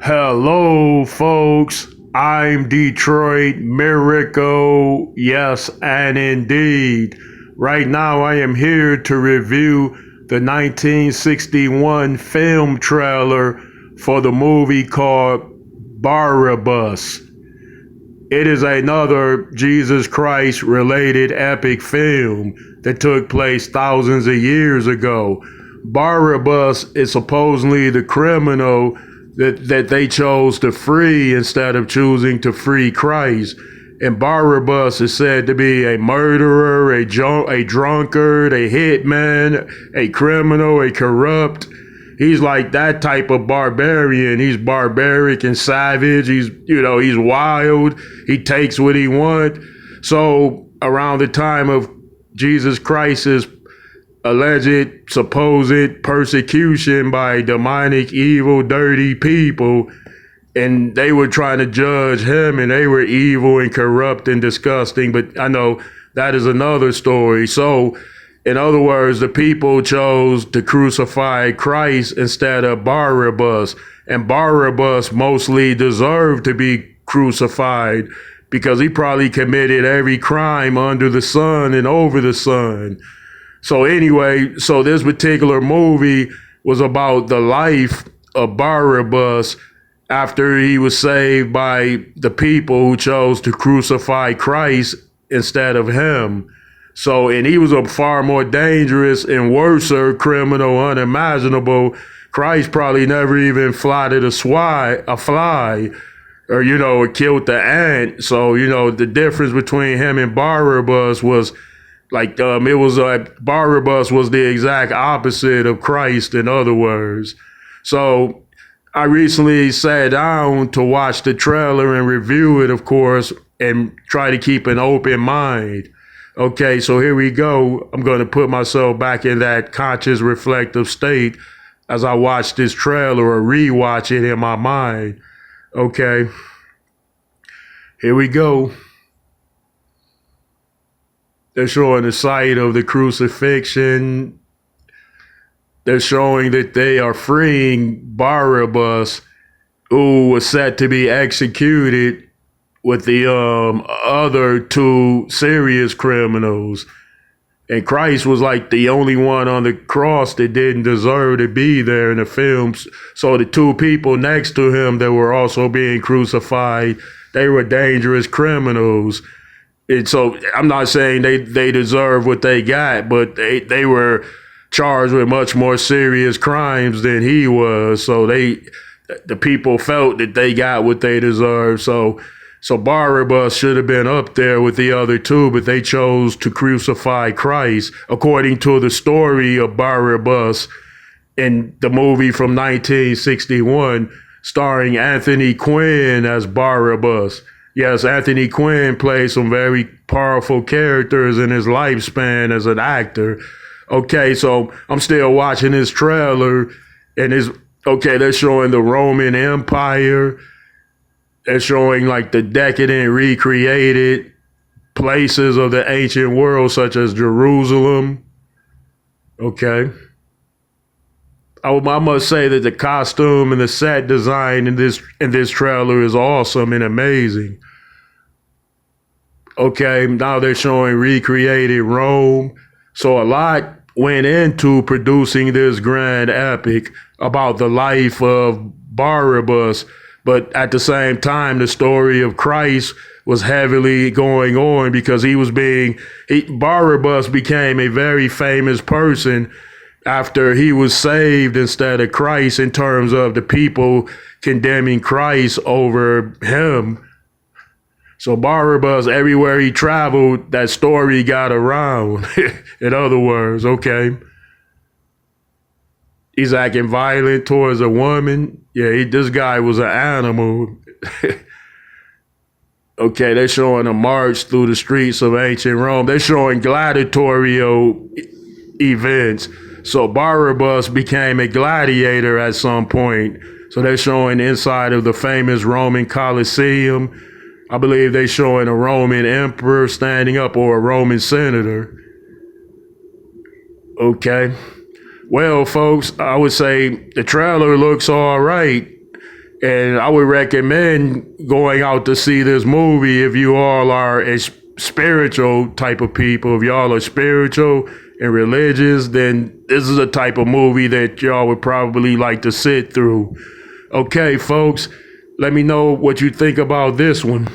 Hello, folks. I'm Detroit Miracle. Yes, and indeed. Right now, I am here to review the 1961 film trailer for the movie called Barabbas. It is another Jesus Christ related epic film that took place thousands of years ago. Barabbas is supposedly the criminal that they chose to free instead of choosing to free Christ. And Barabbas is said to be a murderer, a drunkard, a hitman, a criminal, a corrupt. He's like that type of barbarian. He's barbaric and savage. He's wild. He takes what he wants. So around the time of Jesus Christ's alleged, supposed persecution by demonic, evil, dirty people, and they were trying to judge him, and they were evil and corrupt and disgusting. But I know that is another story. So, in other words, the people chose to crucify Christ instead of Barabbas. And Barabbas mostly deserved to be crucified because he probably committed every crime under the sun and over the sun. So anyway, so this particular movie was about the life of Barabbas after he was saved by the people who chose to crucify Christ instead of him. So, and he was a far more dangerous and worser criminal unimaginable. Christ probably never even flighted a fly, or killed the ant. So, the difference between him and Barabbas was Barabbas was the exact opposite of Christ, in other words. So I recently sat down to watch the trailer and review it, of course, and try to keep an open mind. Okay, so here we go. I'm going to put myself back in that conscious reflective state as I watch this trailer or rewatch it in my mind. Okay, here we go. They're showing the site of the crucifixion. They're showing that they are freeing Barabbas, who was set to be executed with the other two serious criminals. And Christ was like the only one on the cross that didn't deserve to be there in the films. So the two people next to him that were also being crucified, they were dangerous criminals. And so I'm not saying they deserve what they got, but they were charged with much more serious crimes than he was. So the people felt that they got what they deserved. So Barabbas should have been up there with the other two, but they chose to crucify Christ, according to the story of Barabbas in the movie from 1961, starring Anthony Quinn as Barabbas. Yes, Anthony Quinn played some very powerful characters in his lifespan as an actor. Okay, so I'm still watching this trailer, and they're showing the Roman Empire. They're showing like the decadent, recreated places of the ancient world, such as Jerusalem. Okay. I must say that the costume and the set design in this trailer is awesome and amazing. Okay, now they're showing recreated Rome. So a lot went into producing this grand epic about the life of Barabbas. But at the same time, the story of Christ was heavily going on because Barabbas became a very famous person after he was saved instead of Christ, in terms of the people condemning Christ over him. So Barabbas, everywhere he traveled, that story got around. In other words, okay. He's acting violent towards a woman. Yeah, this guy was an animal. Okay, they're showing a march through the streets of ancient Rome. They're showing gladiatorial events. So Barabbas became a gladiator at some point. So they're showing inside of the famous Roman Colosseum. I believe they're showing a Roman emperor standing up, or a Roman senator. Okay. Well, folks, I would say the trailer looks all right. And I would recommend going out to see this movie if you all are a spiritual type of people. If y'all are spiritual and religious, then this is a type of movie that y'all would probably like to sit through. Okay, folks, let me know what you think about this one.